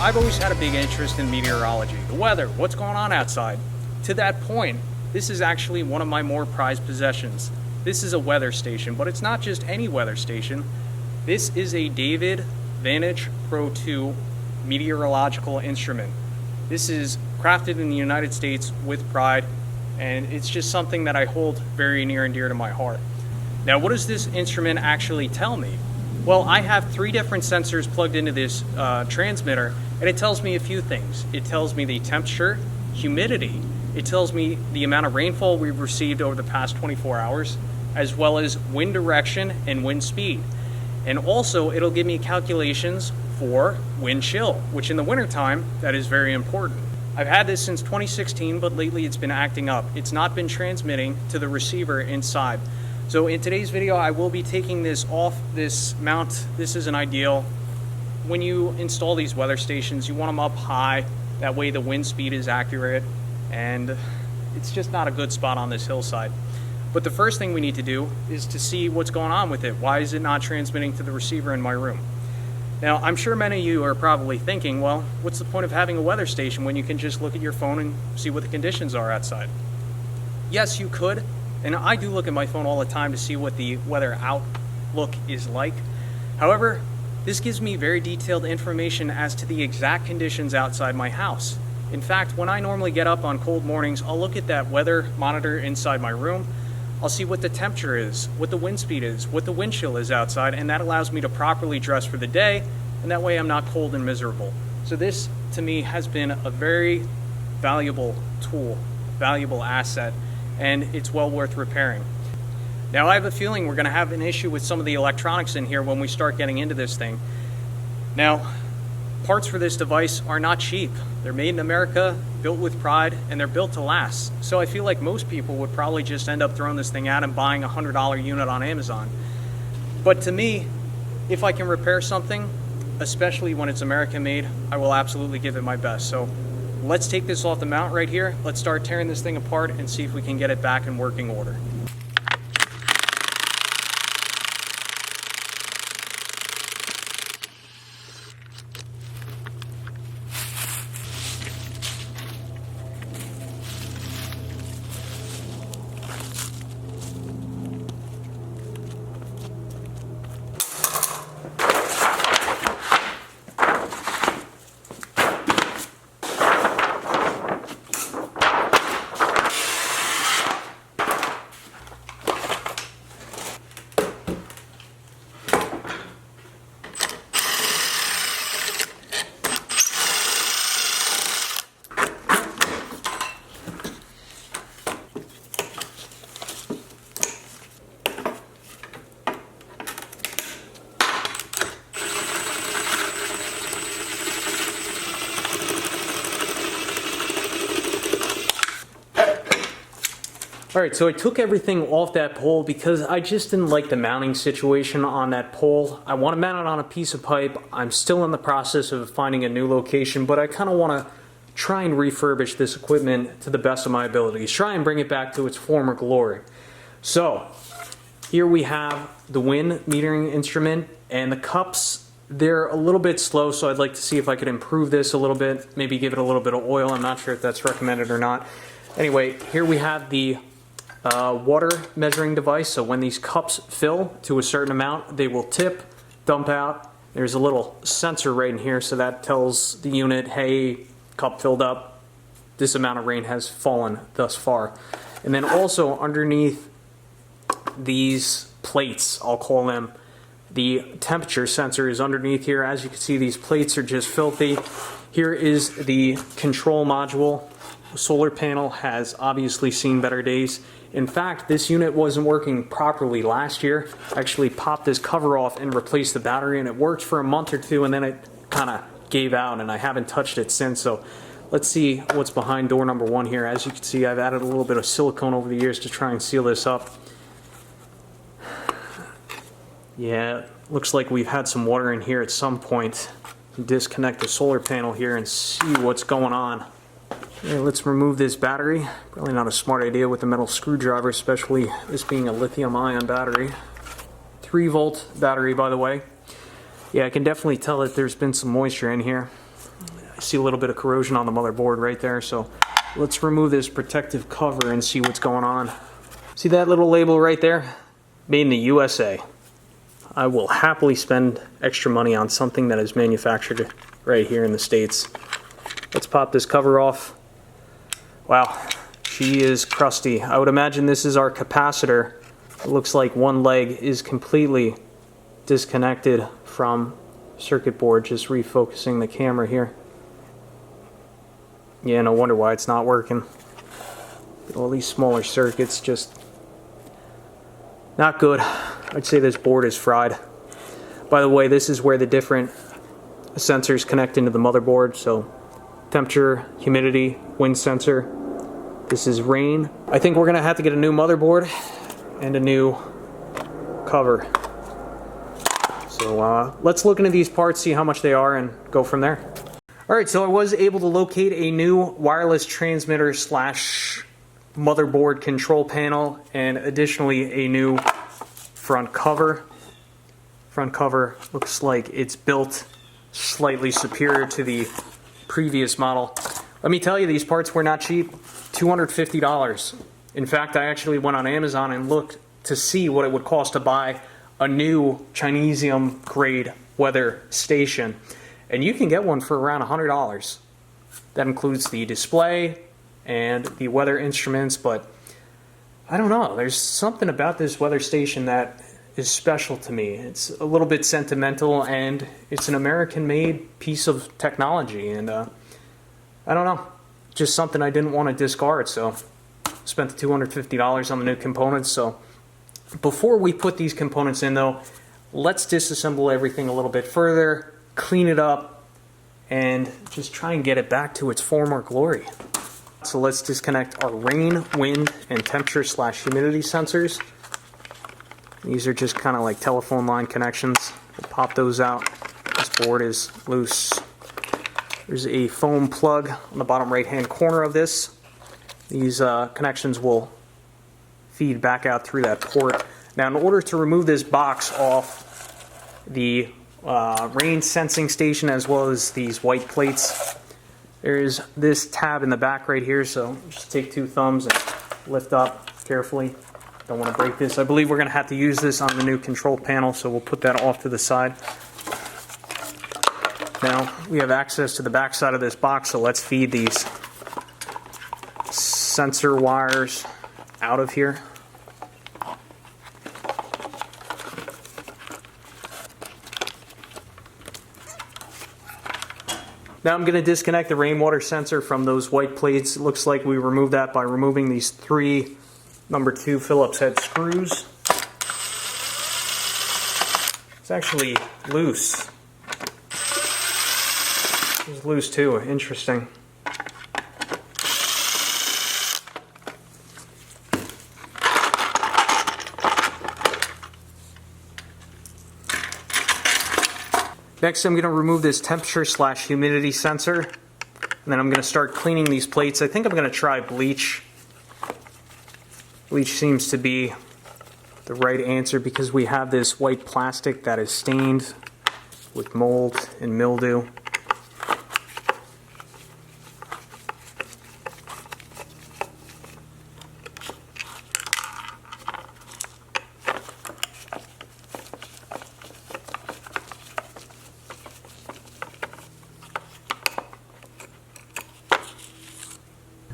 I've always had a big interest in meteorology, the weather, what's going on outside. To that point, this is actually one of my more prized possessions. This is a weather station, but it's not just any weather station. This is a David Vantage Pro2 meteorological instrument. This is crafted in the United States with pride, and it's just something that I hold very near and dear to my heart. Now, what does this instrument actually tell me? Well, I have 3 different sensors plugged into this transmitter, and it tells me a few things. It tells me the temperature, humidity, it tells me the amount of rainfall we've received over the past 24 hours, as well as wind direction and wind speed. And also, it'll give me calculations for wind chill, which in the wintertime, that is very important. I've had this since 2016, but lately it's been acting up. It's not been transmitting to the receiver inside. So in today's video, I will be taking this off this mount. This isn't ideal. When you install these weather stations, you want them up high. That way the wind speed is accurate, and it's just not a good spot on this hillside. But the first thing we need to do is to see what's going on with it. Why is it not transmitting to the receiver in my room? Now, I'm sure many of you are probably thinking, well, what's the point of having a weather station when you can just look at your phone and see what the conditions are outside? Yes, you could, and I do look at my phone all the time to see what the weather outlook is like. However, this gives me very detailed information as to the exact conditions outside my house. In fact, when I normally get up on cold mornings, I'll look at that weather monitor inside my room. I'll see what the temperature is, what the wind speed is, what the wind chill is outside, and that allows me to properly dress for the day, and that way I'm not cold and miserable. So this, to me, has been a very valuable tool, valuable asset, and it's well worth repairing. Now, I have a feeling we're going to have an issue with some of the electronics in here when we start getting into this thing. Now, parts for this device are not cheap. They're made in America, built with pride, and they're built to last. So I feel like most people would probably just end up throwing this thing out and buying a $100 unit on Amazon. But to me, if I can repair something, especially when it's American made, I will absolutely give it my best. So let's take this off the mount right here. Let's start tearing this thing apart and see if we can get it back in working order. Alright, so I took everything off that pole because I just didn't like the mounting situation on that pole. I want to mount it on a piece of pipe. I'm still in the process of finding a new location, but I kind of want to try and refurbish this equipment to the best of my abilities. Try and bring it back to its former glory. So, here we have the wind metering instrument, and the cups, they're a little bit slow, so I'd like to see if I could improve this a little bit, maybe give it a little bit of oil. I'm not sure if that's recommended or not. Anyway, here we have the water measuring device. So when these cups fill to a certain amount, they will tip, dump out. There's a little sensor right in here, so that tells the unit, hey, cup filled up, this amount of rain has fallen thus far. And then also underneath these plates, I'll call them, the temperature sensor is underneath here. As you can see, these plates are just filthy. Here is the control module. The solar panel has obviously seen better days. In fact, this unit wasn't working properly last year. I actually popped this cover off and replaced the battery, and it worked for a month or two, and then it kind of gave out, and I haven't touched it since. So let's see what's behind door number 1 here. As you can see, I've added a little bit of silicone over the years to try and seal this up. Yeah, looks like we've had some water in here at some point. Disconnect the solar panel here and see what's going on. Okay, let's remove this battery. Probably not a smart idea with a metal screwdriver, especially this being a lithium-ion battery. 3-volt battery, by the way. Yeah, I can definitely tell that there's been some moisture in here. I see a little bit of corrosion on the motherboard right there, so let's remove this protective cover and see what's going on. See that little label right there? Made in the USA. I will happily spend extra money on something that is manufactured right here in the States. Let's pop this cover off. Wow, she is crusty. I would imagine this is our capacitor. It looks like one leg is completely disconnected from circuit board. Just refocusing the camera here. Yeah, no wonder why it's not working. All these smaller circuits, just not good. I'd say this board is fried. By the way, this is where the different sensors connect into the motherboard. So temperature, humidity, wind sensor. This is rain. I think we're gonna have to get a new motherboard and a new cover. So let's look into these parts, see how much they are, and go from there. Alright, so I was able to locate a new wireless transmitter slash motherboard control panel, and additionally a new front cover. Front cover looks like it's built slightly superior to the previous model. Let me tell you, these parts were not cheap. $250. In fact, I actually went on Amazon and looked to see what it would cost to buy a new Chinesium grade weather station. And you can get one for around $100. That includes the display and the weather instruments, but I don't know. There's something about this weather station that is special to me. It's a little bit sentimental, and it's an American-made piece of technology, and I don't know. Just something I didn't want to discard, so spent the $250 on the new components. So before we put these components in, though, let's disassemble everything a little bit further, clean it up, and just try and get it back to its former glory. So let's disconnect our rain, wind, and temperature slash humidity sensors. These are just kind of like telephone line connections. We'll pop those out. This board is loose. There's a foam plug on the bottom right hand corner of this. These connections will feed back out through that port. Now, in order to remove this box off the rain sensing station, as well as these white plates, there's this tab in the back right here, so just take two thumbs and lift up carefully. Don't want to break this. I believe we're going to have to use this on the new control panel, so we'll put that off to the side. Now, we have access to the back side of this box, so let's feed these sensor wires out of here. Now I'm going to disconnect the rainwater sensor from those white plates. It looks like we removed that by removing these 3 number 2 Phillips head screws. It's actually loose. It's loose too. Interesting. Next, I'm going to remove this temperature slash humidity sensor, and then I'm going to start cleaning these plates. I think I'm going to try bleach. Bleach seems to be the right answer because we have this white plastic that is stained with mold and mildew.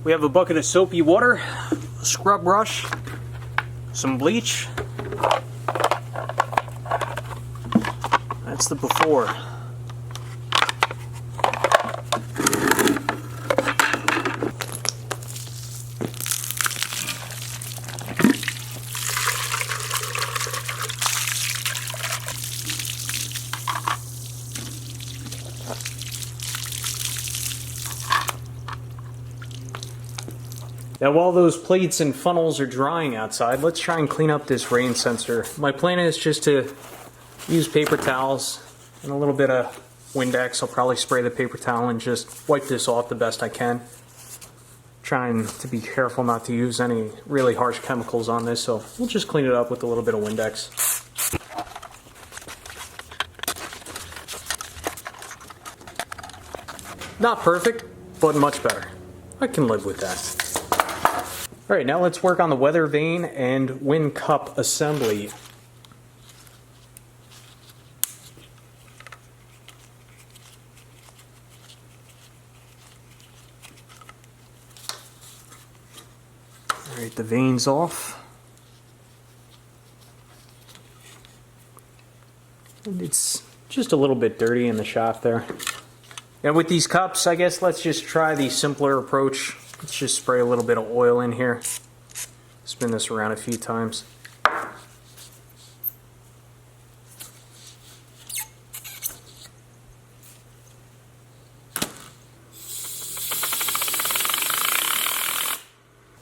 We have a bucket of soapy water, a scrub brush, some bleach. That's the before. Now, while those plates and funnels are drying outside, let's try and clean up this rain sensor. My plan is just to use paper towels and a little bit of Windex. I'll probably spray the paper towel and just wipe this off the best I can. Trying to be careful not to use any really harsh chemicals on this, so we'll just clean it up with a little bit of Windex. Not perfect, but much better. I can live with that. All right, now let's work on the weather vane and wind cup assembly. All right, the vane's off. And it's just a little bit dirty in the shaft there. And with these cups, I guess let's just try the simpler approach. Let's just spray a little bit of oil in here. Spin this around a few times.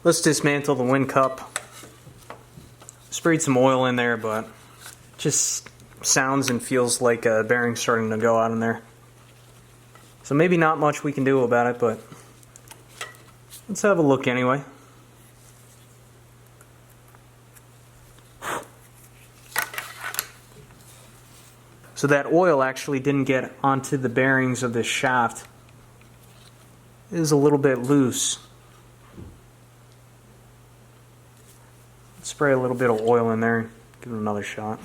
Let's dismantle the wind cup. Sprayed some oil in there, but just sounds and feels like a bearing starting to go out in there. So maybe not much we can do about it, but let's have a look anyway. So that oil actually didn't get onto the bearings of this shaft. It is a little bit loose. Spray a little bit of oil in there and give it another shot.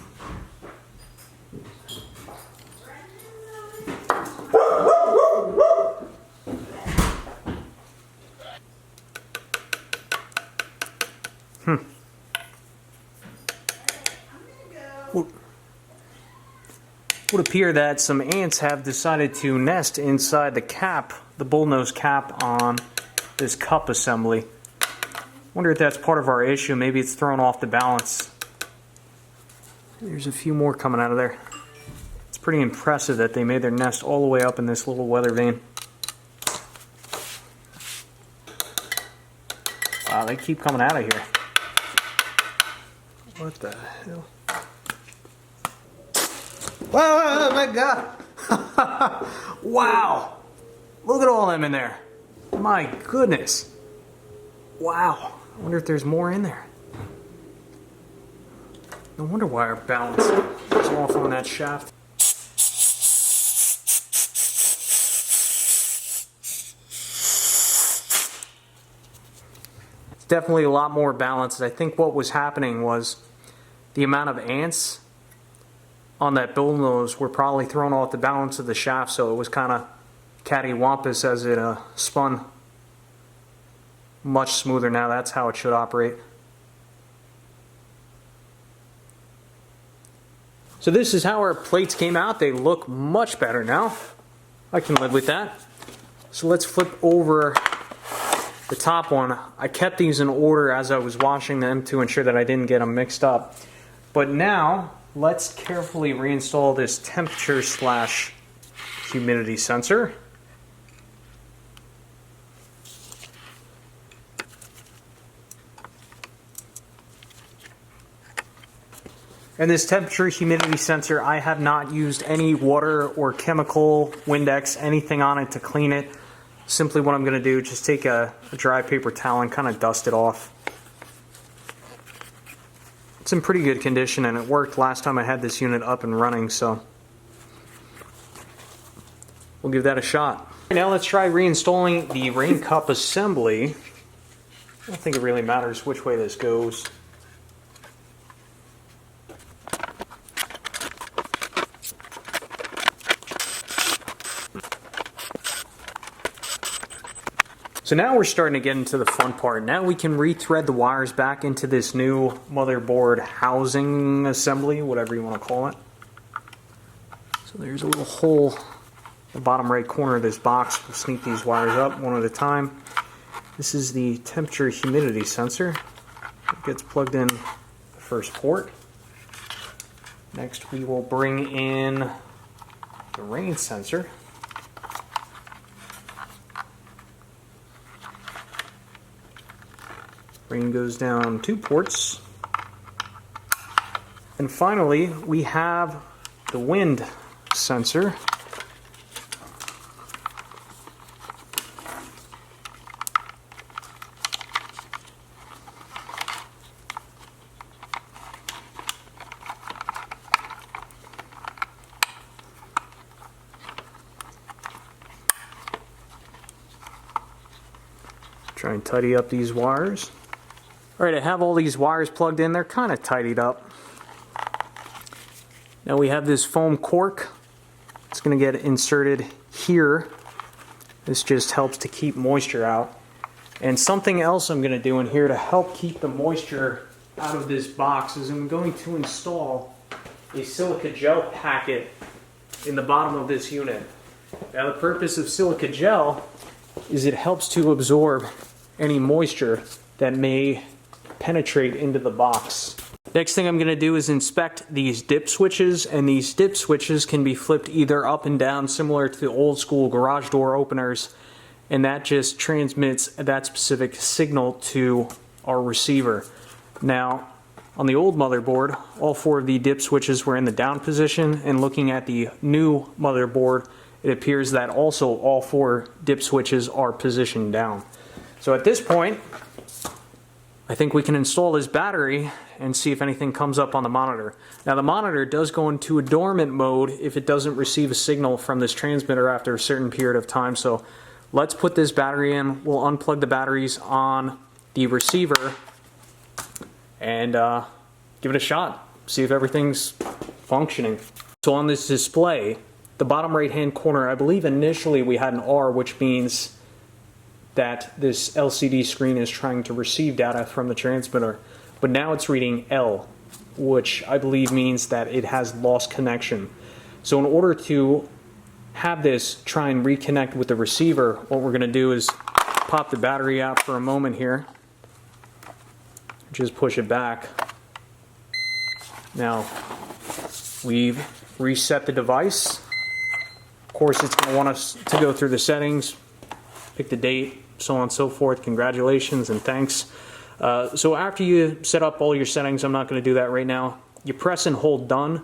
Would appear that some ants have decided to nest inside the cap, the bullnose cap on this cup assembly. Wonder if that's part of our issue. Maybe it's thrown off the balance. There's a few more coming out of there. It's pretty impressive that they made their nest all the way up in this little weather vane. Wow, they keep coming out of here. What the hell? Oh my God! Wow! Look at all them in there. My goodness. Wow. I wonder if there's more in there. No wonder why our balance is off on that shaft. It's definitely a lot more balanced. I think what was happening was the amount of ants on that bullnose were probably thrown off the balance of the shaft, so it was kind of cattywampus as it spun. Much smoother now. That's how it should operate. So this is how our plates came out. They look much better now. I can live with that. So let's flip over the top one. I kept these in order as I was washing them to ensure that I didn't get them mixed up. But now let's carefully reinstall this temperature / humidity sensor. And this temperature humidity sensor, I have not used any water or chemical, Windex, anything on it to clean it. Simply what I'm going to do, just take a dry paper towel and kind of dust it off. It's in pretty good condition, and it worked last time I had this unit up and running, so we'll give that a shot. Now let's try reinstalling the rain cup assembly. I don't think it really matters which way this goes. So now we're starting to get into the fun part. Now we can rethread the wires back into this new motherboard housing assembly, whatever you want to call it. So there's a little hole in the bottom right corner of this box. We'll sneak these wires up one at a time. This is the temperature humidity sensor. It gets plugged in the first port. Next we will bring in the rain sensor. Rain goes down 2 ports. And finally, we have the wind sensor. Try and tidy up these wires. Alright, I have all these wires plugged in. They're kind of tidied up. Now we have this foam cork. It's going to get inserted here. This just helps to keep moisture out. And something else I'm going to do in here to help keep the moisture out of this box is I'm going to install a silica gel packet in the bottom of this unit. Now the purpose of silica gel is it helps to absorb any moisture that may penetrate into the box. Next thing I'm going to do is inspect these dip switches, and these dip switches can be flipped either up and down similar to the old school garage door openers, and that just transmits that specific signal to our receiver. Now on the old motherboard, all 4 of the dip switches were in the down position, and looking at the new motherboard, it appears that also all 4 dip switches are positioned down. So at this point, I think we can install this battery and see if anything comes up on the monitor. Now the monitor does go into a dormant mode if it doesn't receive a signal from this transmitter after a certain period of time. So let's put this battery in. We'll unplug the batteries on the receiver and give it a shot. See if everything's functioning. So on this display, the bottom right hand corner, I believe initially we had an R, which means that this LCD screen is trying to receive data from the transmitter. But now it's reading L, which I believe means that it has lost connection. So in order to have this try and reconnect with the receiver, what we're going to do is pop the battery out for a moment here. Just push it back. Now we've reset the device. Of course, it's going to want us to go through the settings, pick the date, so on and so forth. Congratulations and thanks. So after you set up all your settings, I'm not going to do that right now, you press and hold done.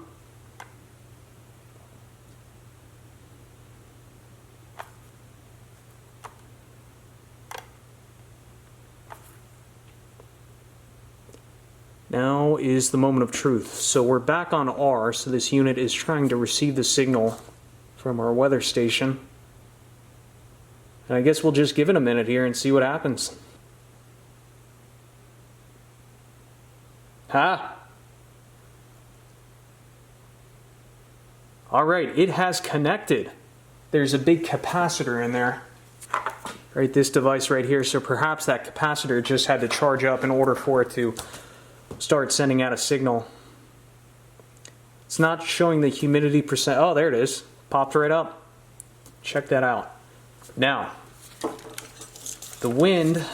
Now is the moment of truth. So we're back on R, so this unit is trying to receive the signal from our weather station. And I guess we'll just give it a minute here and see what happens. Alright, it has connected. There's a big capacitor in there. Right, this device right here, so perhaps that capacitor just had to charge up in order for it to start sending out a signal. It's not showing the humidity percent. Oh, there it is. Popped right up. Check that out. Now, the wind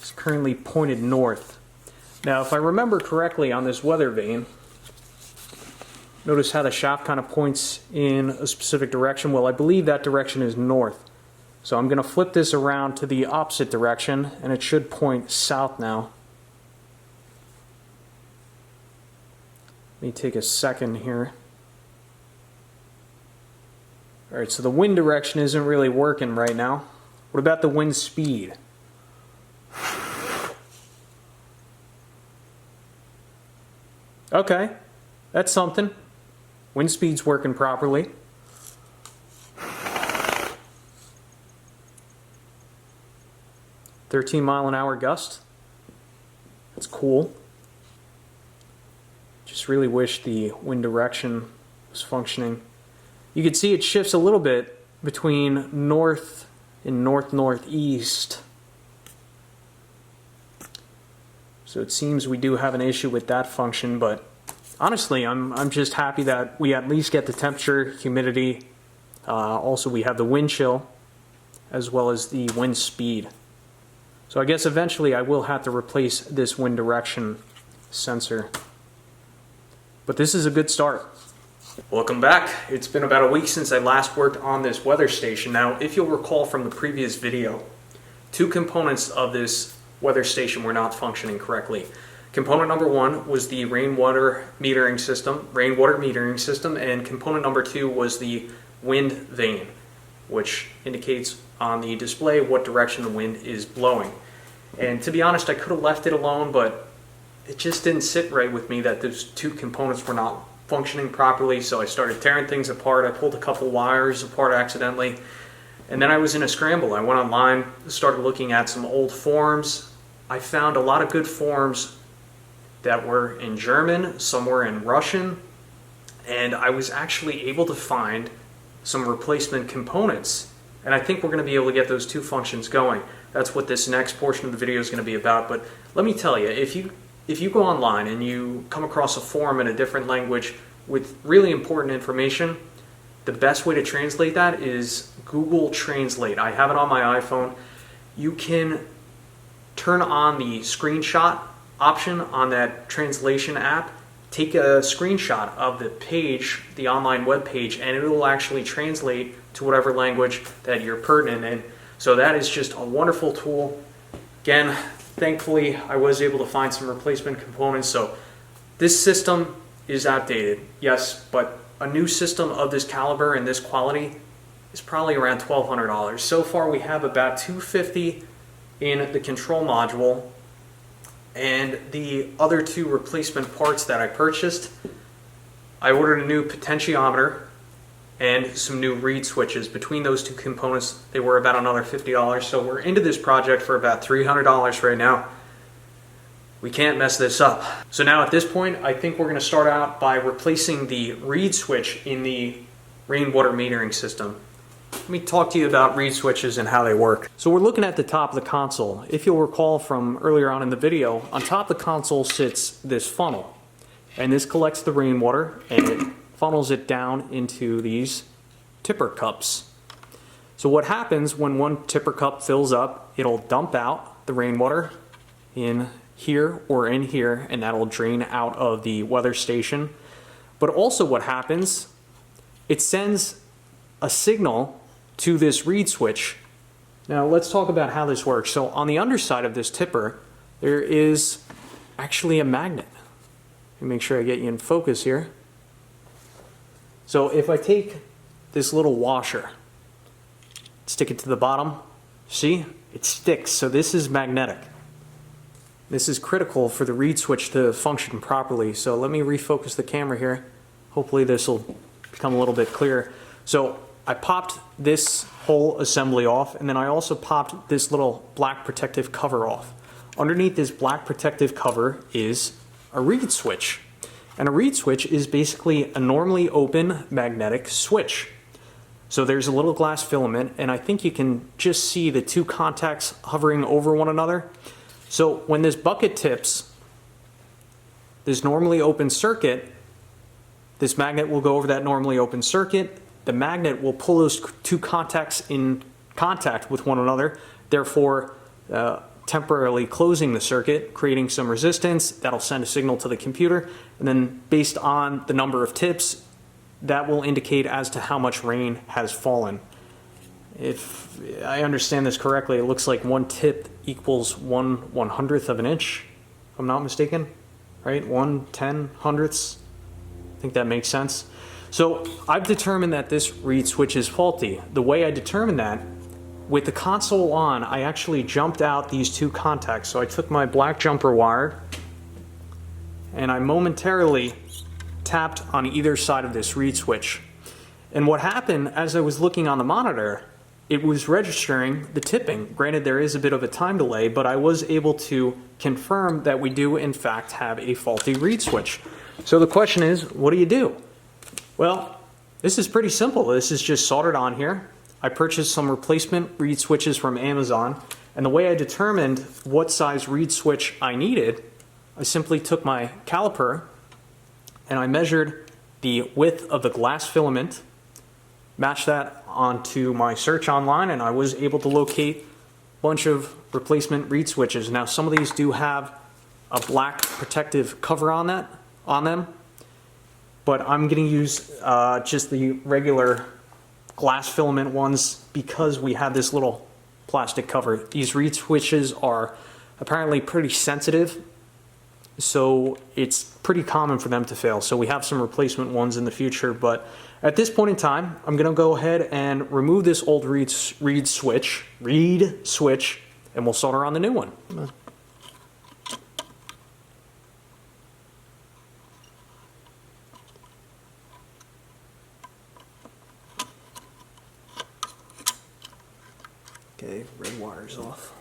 is currently pointed north. Now, if I remember correctly on this weather vane, notice how the shaft kind of points in a specific direction. Well, I believe that direction is north. So I'm going to flip this around to the opposite direction, and it should point south now. Let me take a second here. Alright, so the wind direction isn't really working right now. What about the wind speed? Okay, that's something. Wind speed's working properly. "13-mile-an-hour gust. That's cool. Just really wish the wind direction was functioning. You can see it shifts a little bit between north and north-northeast. So it seems we do have an issue with that function, but honestly, I'm just happy that we at least get the temperature, humidity. Also, we have the wind chill, as well as the wind speed. So I guess eventually I will have to replace this wind direction sensor. But this is a good start. Welcome back. It's been about a week since I last worked on this weather station. Now, if you'll recall from the previous video, 2 components of this weather station were not functioning correctly. Component number 1 was the rainwater metering system, and component number 2 was the wind vane, which indicates on the display what direction the wind is blowing. And to be honest, I could have left it alone, but it just didn't sit right with me that those 2 components were not functioning properly, so I started tearing things apart. I pulled a couple wires apart accidentally, And then I was in a scramble. I went online, started looking at some old forums. I found a lot of good forums that were in German, some were in Russian, and I was actually able to find some replacement components. And I think we're going to be able to get those two functions going. That's what this next portion of the video is going to be about. But let me tell you, if you go online and you come across a forum in a different language with really important information, the best way to translate that is Google Translate. I have it on my iPhone. You can turn on the screenshot option on that translation app, take a screenshot of the page, the online web page, and it will actually translate to whatever language that you're pertinent in. So that is just a wonderful tool. Again, thankfully I was able to find some replacement components. So this system is outdated, yes, but a new system of this caliber and this quality is probably around $1,200. So far we have about $250 in the control module, and the other two replacement parts that I purchased, I ordered a new potentiometer and some new reed switches. Between those two components, they were about another $50. So we're into this project for about $300 right now. We can't mess this up. So now at this point, I think we're going to start out by replacing the reed switch in the rainwater metering system. Let me talk to you about reed switches and how they work. So we're looking at the top of the console. If you'll recall from earlier on in the video, on top of the console sits this funnel. And this collects the rainwater and it funnels it down into these tipper cups. So what happens when one tipper cup fills up, it'll dump out the rainwater in here or in here, and that'll drain out of the weather station. But also what happens, it sends a signal to this reed switch. Now let's talk about how this works. So on the underside of this tipper, there is actually a magnet. Let me make sure I get you in focus here. So if I take this little washer, stick it to the bottom, see, it sticks. So this is magnetic. This is critical for the reed switch to function properly. So let me refocus the camera here. Hopefully this will become a little bit clearer. So I popped this whole assembly off, and then I also popped this little black protective cover off. Underneath this black protective cover is a reed switch. And a reed switch is basically a normally open magnetic switch. So there's a little glass filament, and I think you can just see the two contacts hovering over one another. So when this bucket tips, this normally open circuit, this magnet will go over that normally open circuit. The magnet will pull those two contacts in contact with one another, therefore temporarily closing the circuit, creating some resistance. That'll send a signal to the computer, and then based on the number of tips, that will indicate as to how much rain has fallen. If I understand this correctly, it looks like one tip equals 1/100th of an inch, if I'm not mistaken, right? 1/1000ths. I think that makes sense. So I've determined that this reed switch is faulty. The way I determined that, with the console on, I actually jumped out these two contacts. So I took my black jumper wire and I momentarily tapped on either side of this reed switch. And what happened as I was looking on the monitor, it was registering the tipping. Granted, there is a bit of a time delay, but I was able to confirm that we do in fact have a faulty reed switch. So the question is, what do you do? Well, this is pretty simple. This is just soldered on here. I purchased some replacement reed switches from Amazon, and the way I determined what size reed switch I needed, I simply took my caliper and I measured the width of the glass filament, matched that onto my search online, and I was able to locate a bunch of replacement reed switches. Now some of these do have a black protective cover on them, but I'm going to use just the regular glass filament ones because we have this little plastic cover. These reed switches are apparently pretty sensitive, so it's pretty common for them to fail. So we have some replacement ones in the future, but at this point in time, I'm going to go ahead and remove this old reed switch, and we'll solder on the new one. Okay, red wire's off.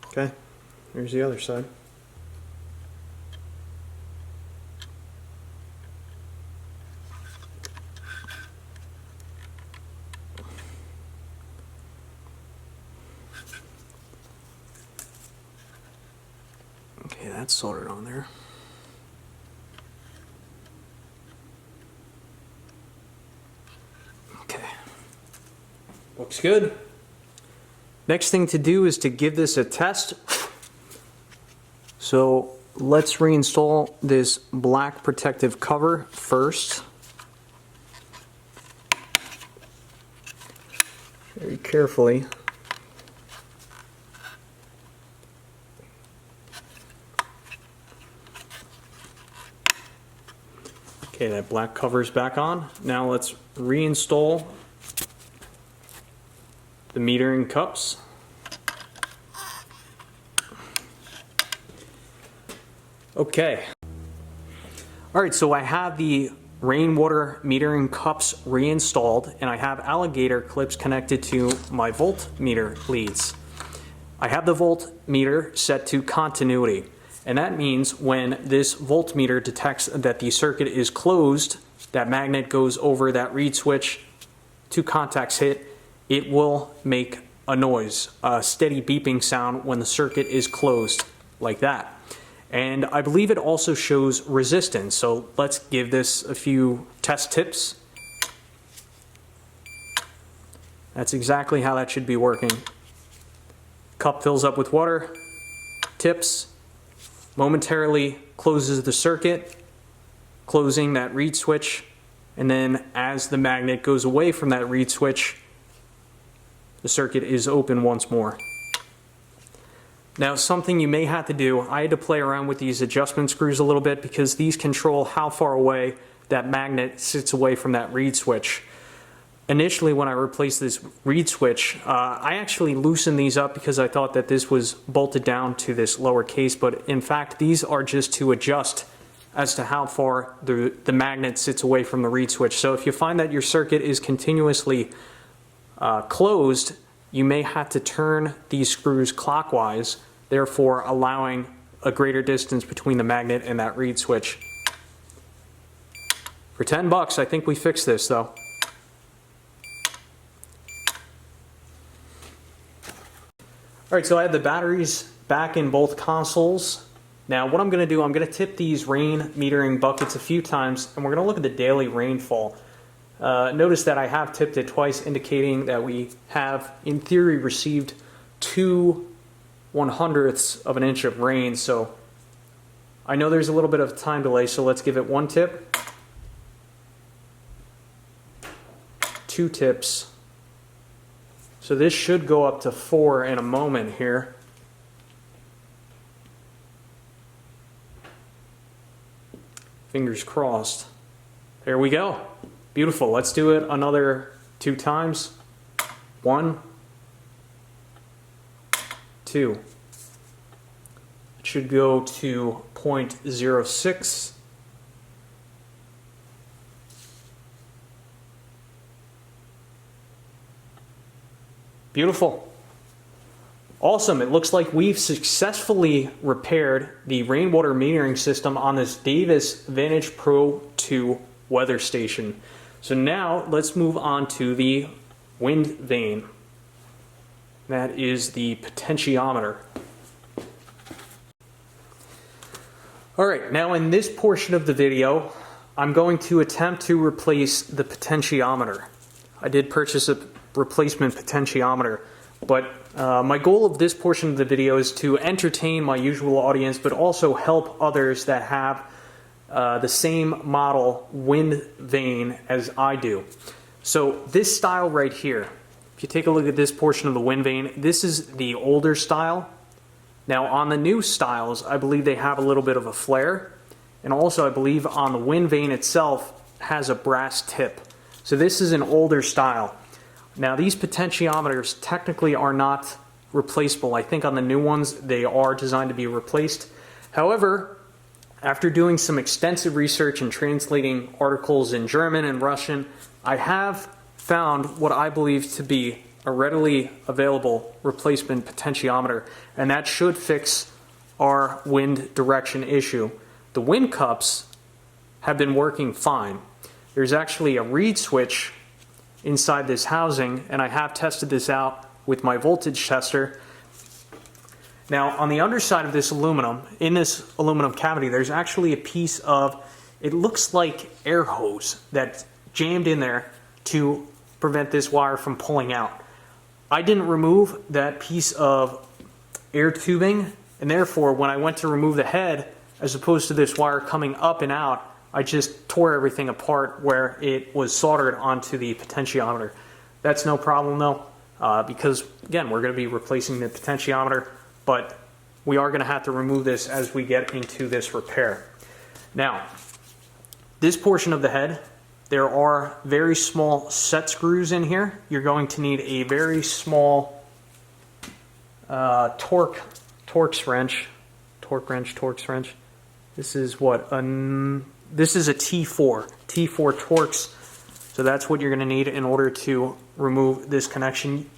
Okay, here's the other side. Okay, that's soldered on there. Okay. Looks good. Next thing to do is to give this a test. So let's reinstall this black protective cover first. Very carefully. Okay, that black cover's back on. Now let's reinstall the metering cups. Okay. Alright, so I have the Rainwater Metering Cups reinstalled, and I have alligator clips connected to my voltmeter leads. I have the voltmeter set to continuity, and that means when this voltmeter detects that the circuit is closed, that magnet goes over that reed switch, two contacts hit, it will make a noise, a steady beeping sound when the circuit is closed, like that. And I believe it also shows resistance, so let's give this a few test tips. That's exactly how that should be working. Cup fills up with water, tips, momentarily closes the circuit, closing that reed switch, and then as the magnet goes away from that reed switch, the circuit is open once more. Now, something you may have to do, I had to play around with these adjustment screws a little bit because these control how far away that magnet sits away from that reed switch. Initially, when I replaced this reed switch, I actually loosened these up because I thought that this was bolted down to this lower case, but in fact, these are just to adjust as to how far the magnet sits away from the reed switch. So if you find that your circuit is continuously closed, you may have to turn these screws clockwise, therefore allowing a greater distance between the magnet and that reed switch. For 10 bucks, I think we fixed this though. Alright, so I have the batteries back in both consoles. Now what I'm going to do, I'm going to tip these rain metering buckets a few times, and we're going to look at the daily rainfall. Notice that I have tipped it twice, indicating that we have, in theory, received 2/100ths of an inch of rain. So I know there's a little bit of time delay, so let's give it one tip, two tips. So this should go up to 4 in a moment here. Fingers crossed. There we go. Beautiful. Let's do it another 2 times. 1, 2. It should go to 0.06. Beautiful. Awesome. It looks like we've successfully repaired the rainwater metering system on this Davis Vantage Pro2 weather station. So now let's move on to the wind vane. That is the potentiometer. Alright, now in this portion of the video, I'm going to attempt to replace the potentiometer. I did purchase a replacement potentiometer, but my goal of this portion of the video is to entertain my usual audience, but also help others that have the same model wind vane as I do. So this style right here, if you take a look at this portion of the wind vane, this is the older style. Now on the new styles, I believe they have a little bit of a flare, and also I believe on the wind vane itself has a brass tip. So this is an older style. Now these potentiometers technically are not replaceable. I think on the new ones they are designed to be replaced. However, After doing some extensive research and translating articles in German and Russian, I have found what I believe to be a readily available replacement potentiometer, and that should fix our wind direction issue. The wind cups have been working fine. There's actually a reed switch inside this housing, and I have tested this out with my voltage tester. Now, on the underside of this aluminum, in this aluminum cavity, there's actually a piece of, it looks like air hose that's jammed in there to prevent this wire from pulling out. I didn't remove that piece of air tubing, and therefore when I went to remove the head, as opposed to this wire coming up and out, I just tore everything apart where it was soldered onto the potentiometer. That's no problem though, because again, we're going to be replacing the potentiometer, but we are going to have to remove this as we get into this repair. Now, this portion of the head, there are very small set screws in here. You're going to need a very small torque wrench. This is what? This is a T4 Torx. So that's what you're going to need in order to remove this connection.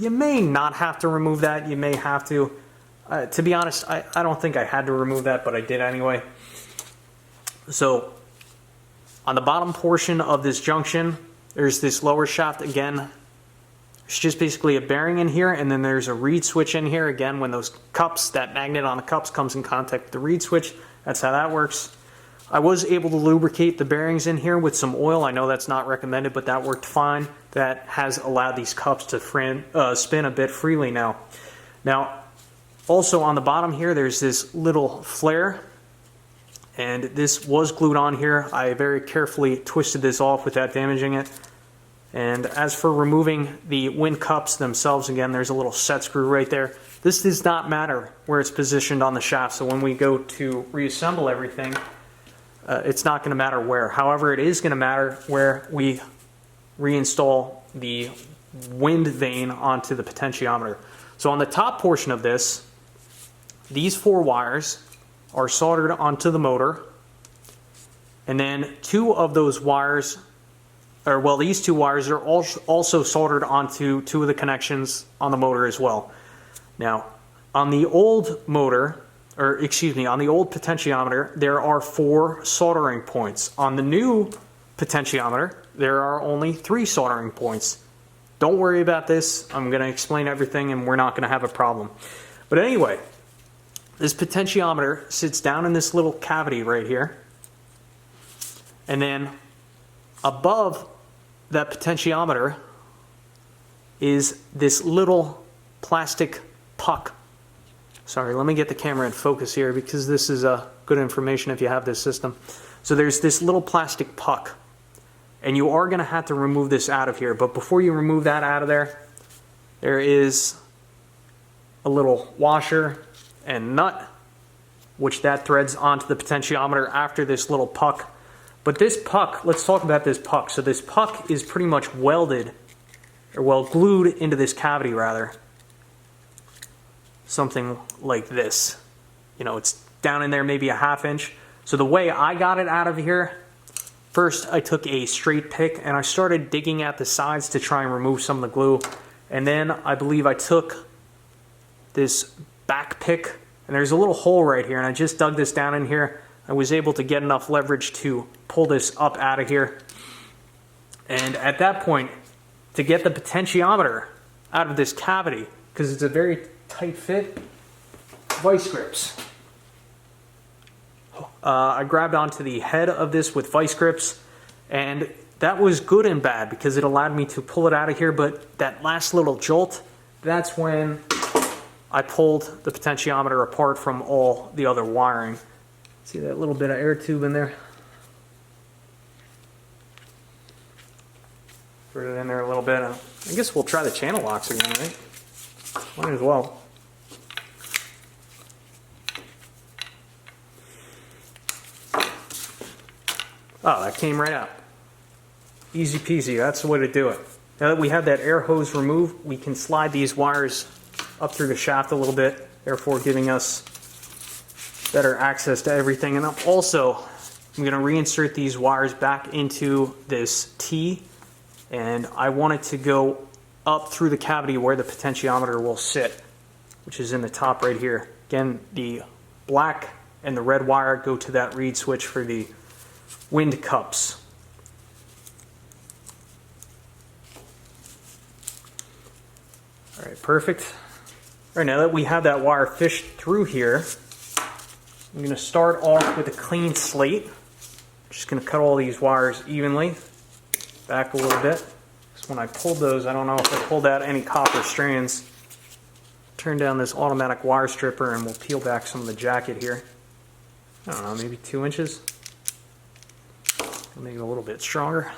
You may not have to remove that. You may have to. To be honest, I don't think I had to remove that, but I did anyway. So on the bottom portion of this junction, there's this lower shaft again. It's just basically a bearing in here, and then there's a reed switch in here. Again, when those cups, that magnet on the cups comes in contact with the reed switch, that's how that works. I was able to lubricate the bearings in here with some oil. I know that's not recommended, but that worked fine. That has allowed these cups to spin a bit freely now. Now, also on the bottom here, there's this little flare, and this was glued on here. I very carefully twisted this off without damaging it. And as for removing the wind cups themselves, again, there's a little set screw right there. This does not matter where it's positioned on the shaft, so when we go to reassemble everything, it's not going to matter where. However, it is going to matter where we reinstall the wind vane onto the potentiometer. So on the top portion of this, these 4 wires are soldered onto the motor, and then 2 of those wires, or well, these 2 wires are also soldered onto 2 of the connections on the motor as well. Now, on the old motor, or excuse me, on the old potentiometer, there are 4 soldering points. On the new potentiometer, there are only 3 soldering points. Don't worry about this. I'm going to explain everything and we're not going to have a problem. But anyway, this potentiometer sits down in this little cavity right here. And then above that potentiometer is this little plastic puck. Sorry, let me get the camera in focus here because this is good information if you have this system. So there's this little plastic puck, and you are going to have to remove this out of here. But before you remove that out of there, there is a little washer and nut, which that threads onto the potentiometer after this little puck. But this puck, let's talk about this puck. So this puck is pretty much welded, or well, glued into this cavity rather. Something like this. You know, it's down in there maybe a ½ inch. So the way I got it out of here, first I took a straight pick and I started digging at the sides to try and remove some of the glue. And then I believe I took this back pick, and there's a little hole right here, and I just dug this down in here. I was able to get enough leverage to pull this up out of here. And at that point, to get the potentiometer out of this cavity, because it's a very tight fit, vice grips. I grabbed onto the head of this with vice grips, and that was good and bad because it allowed me to pull it out of here, but that last little jolt, that's when I pulled the potentiometer apart from all the other wiring. See that little bit of air tube in there? Put it in there a little bit. I guess we'll try the channel locks again, right? Might as well. Oh, that came right out. Easy peasy, that's the way to do it. Now that we have that air hose removed, we can slide these wires up through the shaft a little bit, therefore giving us better access to everything. And I'm going to reinsert these wires back into this T, and I want it to go up through the cavity where the potentiometer will sit, which is in the top right here. Again, the black and the red wire go to that reed switch for the wind cups. All right, perfect. All right, now that we have that wire fished through here, I'm going to start off with a clean slate. Just going to cut all these wires evenly, back a little bit. So when I pulled those, I don't know if I pulled out any copper strands. Turn down this automatic wire stripper and we'll peel back some of the jacket here. I don't know, maybe 2 inches. Make it a little bit stronger.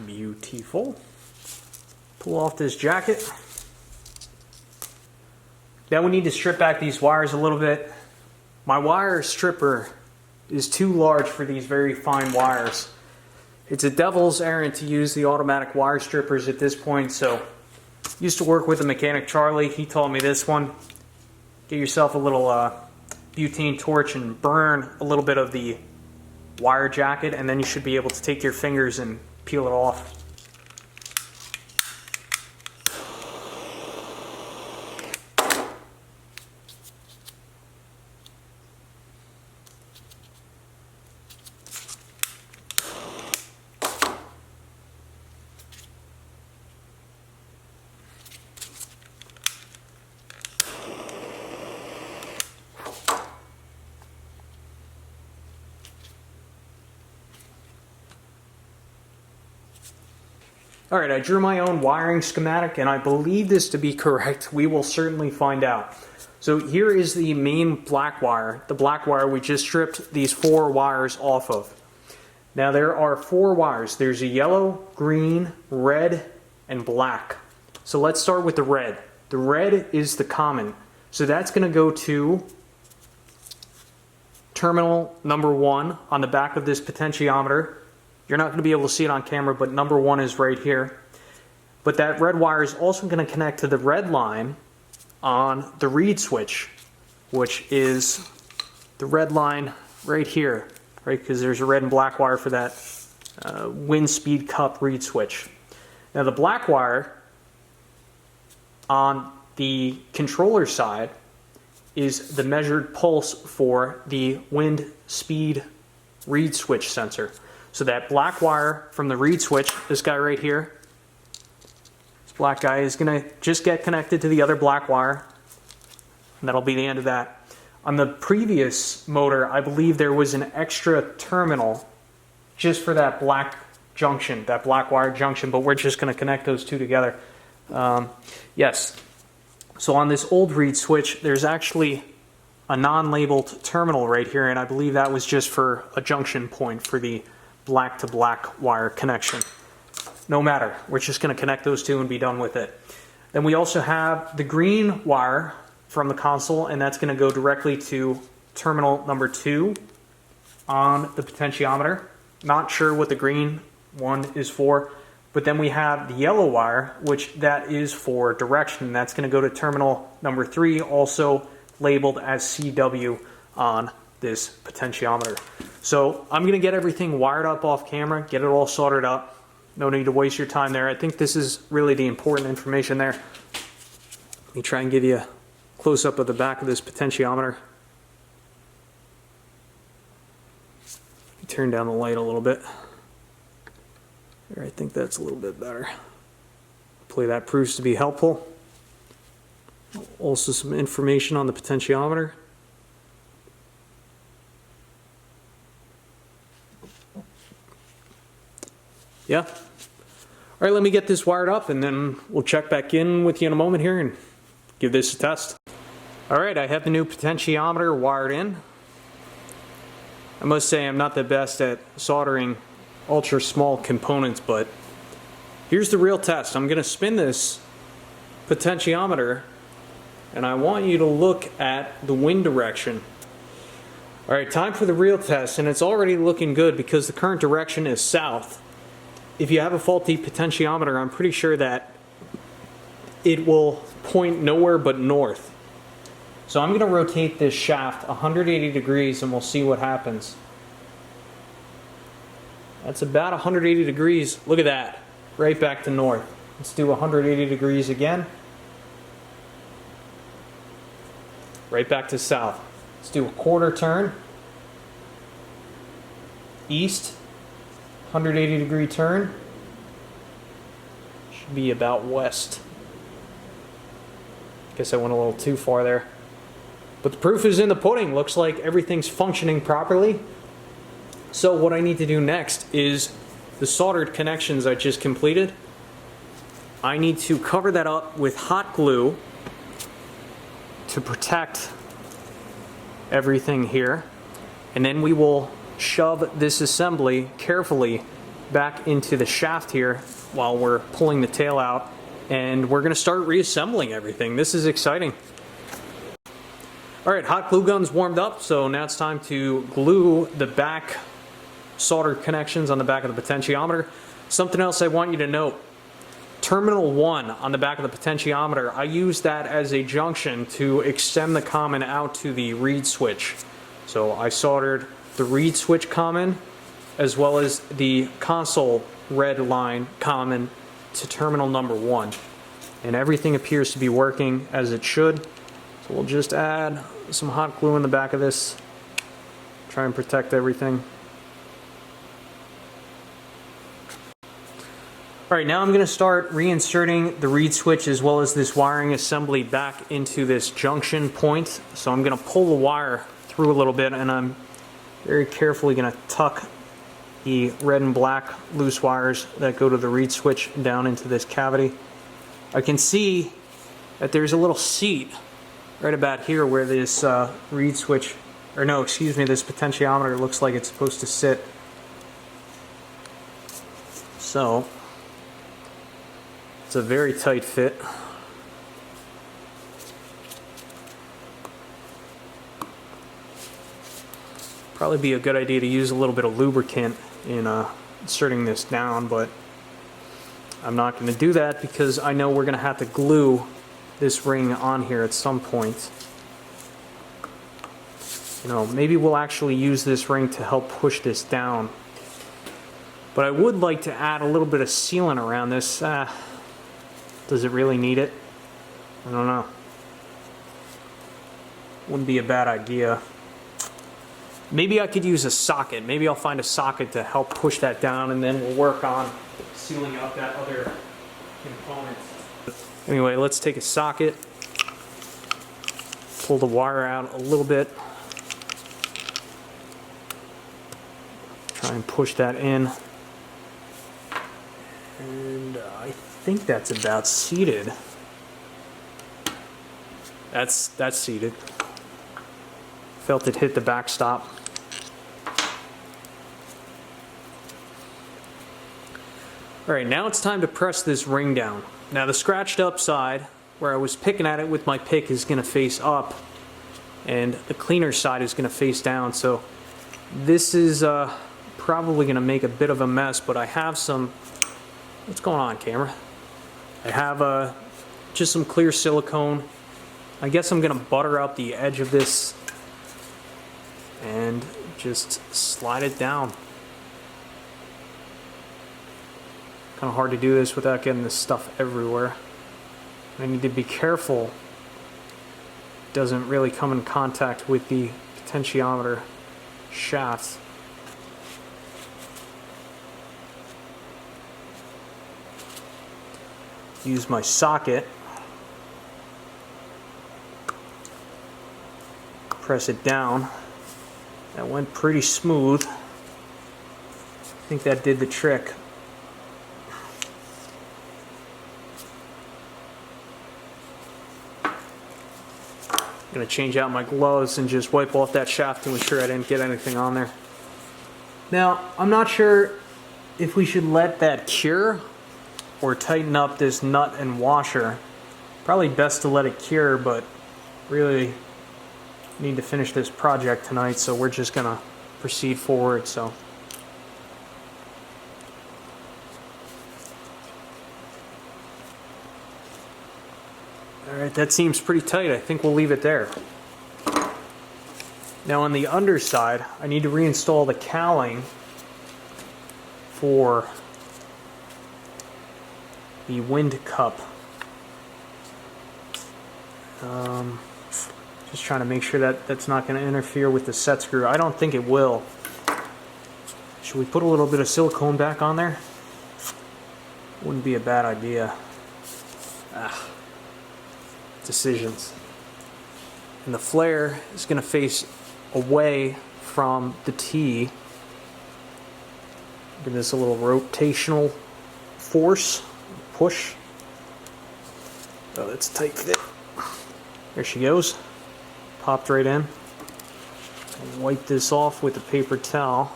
Beautiful. Pull off this jacket. Now we need to strip back these wires a little bit. My wire stripper is too large for these very fine wires. It's a devil's errand to use the automatic wire strippers at this point, so used to work with the mechanic Charlie. He taught me this one. Get yourself a little butane torch and burn a little bit of the wire jacket, and then you should be able to take your fingers and peel it off. All right, I drew my own wiring schematic, and I believe this to be correct. We will certainly find out. So here is the main black wire, the black wire we just stripped these 4 wires off of. Now there are 4 wires. There's a yellow, green, red, and black. So let's start with the red. The red is the common. So that's going to go to terminal number 1 on the back of this potentiometer. You're not going to be able to see it on camera, but number 1 is right here. But that red wire is also going to connect to the red line on the reed switch, which is the red line right here, right? Because there's a red and black wire for that wind speed cup reed switch. Now the black wire on the controller side is the measured pulse for the wind speed reed switch sensor. So that black wire from the reed switch, this guy right here, this black guy is going to just get connected to the other black wire, and that'll be the end of that. On the previous motor, I believe there was an extra terminal just for that black junction, that black wire junction, but we're just going to connect those two together. Yes. So on this old reed switch, there's actually a non-labeled terminal right here, and I believe that was just for a junction point for the black to black wire connection. No matter, we're just going to connect those two and be done with it. Then we also have the green wire from the console, and that's going to go directly to terminal number 2 on the potentiometer. Not sure what the green one is for, but then we have the yellow wire, which that is for direction. That's going to go to terminal number 3, also labeled as CW on this potentiometer. So I'm going to get everything wired up off camera, get it all soldered up. No need to waste your time there. I think this is really the important information there. Let me try and give you a close-up of the back of this potentiometer. Turn down the light a little bit. There, I think that's a little bit better. Hopefully that proves to be helpful. Also some information on the potentiometer. Yeah. All right, let me get this wired up and then we'll check back in with you in a moment here and give this a test. All right, I have the new potentiometer wired in. I must say I'm not the best at soldering ultra small components, but here's the real test. I'm going to spin this potentiometer and I want you to look at the wind direction. All right, time for the real test, and it's already looking good because the current direction is south. If you have a faulty potentiometer, I'm pretty sure that it will point nowhere but north. So I'm going to rotate this shaft 180 degrees and we'll see what happens. That's about 180 degrees. Look at that. Right back to north. Let's do 180 degrees again. Right back to south. Let's do a quarter turn. East. 180 degree turn. Should be about west. Guess I went a little too far there. But the proof is in the pudding. Looks like everything's functioning properly. So what I need to do next is the soldered connections I just completed. I need to cover that up with hot glue to protect everything here. And then we will shove this assembly carefully back into the shaft here while we're pulling the tail out. And we're going to start reassembling everything. This is exciting. All right, hot glue gun's warmed up, so now it's time to glue the back soldered connections on the back of the potentiometer. Something else I want you to note. Terminal 1 on the back of the potentiometer, I use that as a junction to extend the common out to the reed switch. So I soldered the reed switch common as well as the console red line common to terminal number 1. And everything appears to be working as it should. So we'll just add some hot glue in the back of this, try and protect everything. Alright, now I'm going to start reinserting the reed switch as well as this wiring assembly back into this junction point. So I'm going to pull the wire through a little bit and I'm very carefully going to tuck the red and black loose wires that go to the reed switch down into this cavity. I can see that there's a little seat right about here where this reed switch, or no, excuse me, this potentiometer looks like it's supposed to sit. So it's a very tight fit. Probably be a good idea to use a little bit of lubricant in inserting this down, but I'm not going to do that because I know we're going to have to glue this ring on here at some point. You know, maybe we'll actually use this ring to help push this down. But I would like to add a little bit of sealant around this. Does it really need it? I don't know. Wouldn't be a bad idea. Maybe I could use a socket. Maybe I'll find a socket to help push that down and then we'll work on sealing up that other component. Anyway, let's take a socket, pull the wire out a little bit, try and push that in, and I think that's about seated. That's seated. Felt it hit the backstop. Alright, now it's time to press this ring down. Now the scratched up side, where I was picking at it with my pick, is going to face up, and the cleaner side is going to face down, so this is probably going to make a bit of a mess, but I have some... What's going on, camera? I have just some clear silicone. I guess I'm going to butter out the edge of this and just slide it down. Kind of hard to do this without getting this stuff everywhere. I need to be careful it doesn't really come in contact with the potentiometer shaft. Use my socket, press it down. That went pretty smooth. I think that did the trick. I'm going to change out my gloves and just wipe off that shaft to ensure I didn't get anything on there. Now, I'm not sure if we should let that cure or tighten up this nut and washer. Probably best to let it cure, but really need to finish this project tonight, so we're just going to proceed forward. So Alright, that seems pretty tight. I think we'll leave it there. Now on the underside, I need to reinstall the cowling for the wind cup. Just trying to make sure that that's not going to interfere with the set screw. I don't think it will. Should we put a little bit of silicone back on there? Wouldn't be a bad idea. Decisions. And the flare is going to face away from the T. Give this a little rotational force, push. Oh, that's a tight fit. There she goes. Popped right in. I'll wipe this off with a paper towel.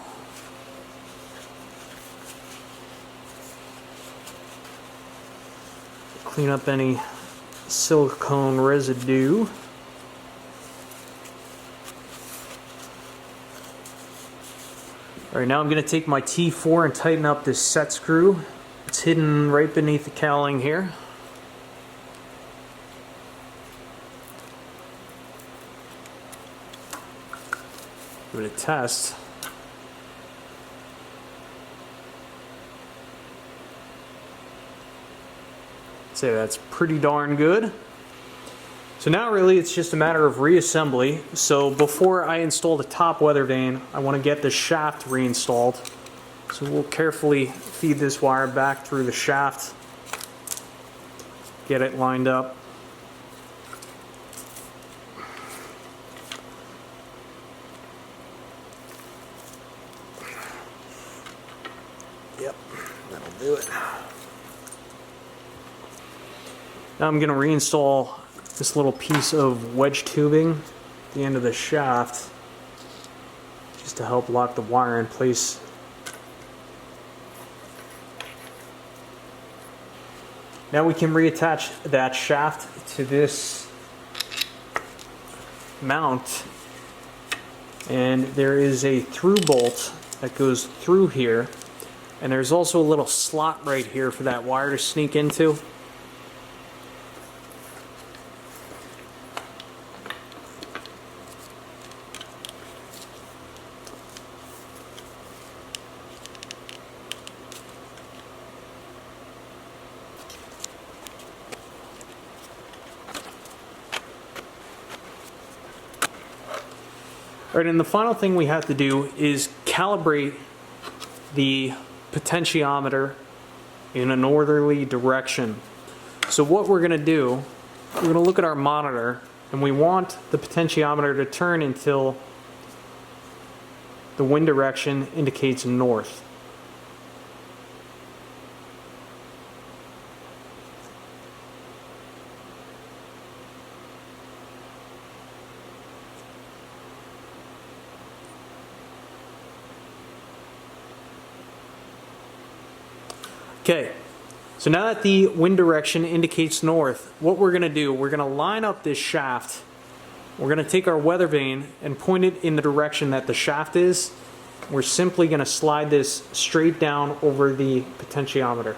Clean up any silicone residue. Alright, now I'm going to take my T4 and tighten up this set screw. It's hidden right beneath the cowling here. Give it a test. I'd say that's pretty darn good. So now really it's just a matter of reassembly. So before I install the top weather vane, I want to get the shaft reinstalled. So we'll carefully feed this wire back through the shaft, get it lined up. Yep, that'll do it. Now I'm going to reinstall this little piece of wedge tubing at the end of the shaft just to help lock the wire in place. Now we can reattach that shaft to this mount, and there is a through bolt that goes through here, and there's also a little slot right here for that wire to sneak into. Alright, and the final thing we have to do is calibrate the potentiometer in a northerly direction. So what we're going to do, we're going to look at our monitor, and we want the potentiometer to turn until the wind direction indicates north. Okay, so now that the wind direction indicates north, what we're going to do, we're going to line up this shaft. We're going to take our weather vane and point it in the direction that the shaft is. We're simply going to slide this straight down over the potentiometer.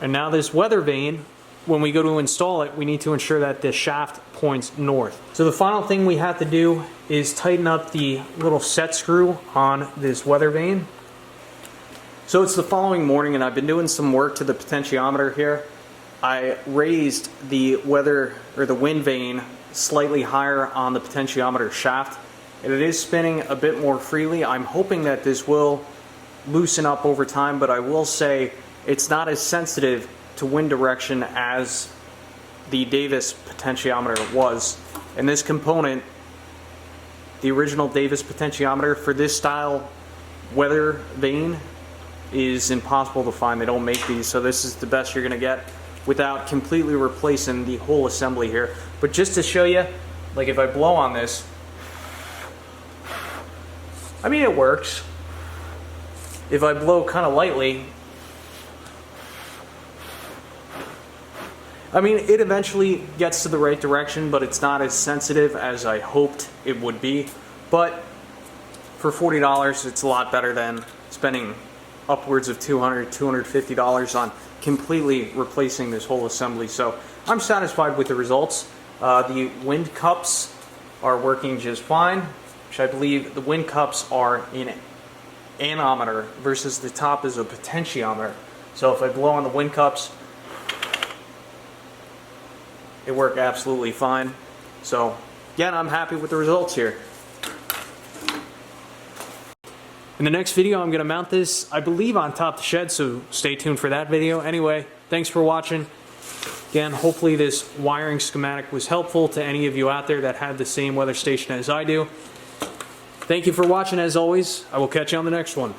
And now this weather vane, when we go to install it, we need to ensure that the shaft points north. So the final thing we have to do is tighten up the little set screw on this weather vane. So it's the following morning and I've been doing some work to the potentiometer here. I raised the weather or the wind vane slightly higher on the potentiometer shaft, and it is spinning a bit more freely. I'm hoping that this will loosen up over time, but I will say it's not as sensitive to wind direction as the Davis potentiometer was. And this component, the original Davis potentiometer for this style weather vane, is impossible to find. They don't make these, so this is the best you're going to get without completely replacing the whole assembly here. But just to show you, like if I blow on this, I mean it works. If I blow kind of lightly, I mean, it eventually gets to the right direction, but it's not as sensitive as I hoped it would be. But for $40, it's a lot better than spending upwards of $200, $250 on completely replacing this whole assembly. So I'm satisfied with the results. The wind cups are working just fine, which I believe the wind cups are in anemometer versus the top is a potentiometer. So if I blow on the wind cups, it worked absolutely fine. So again, I'm happy with the results here. In the next video, I'm going to mount this, I believe, on top of the shed, so stay tuned for that video. Anyway, thanks for watching. Again, hopefully this wiring schematic was helpful to any of you out there that have the same weather station as I do. Thank you for watching as always. I will catch you on the next one.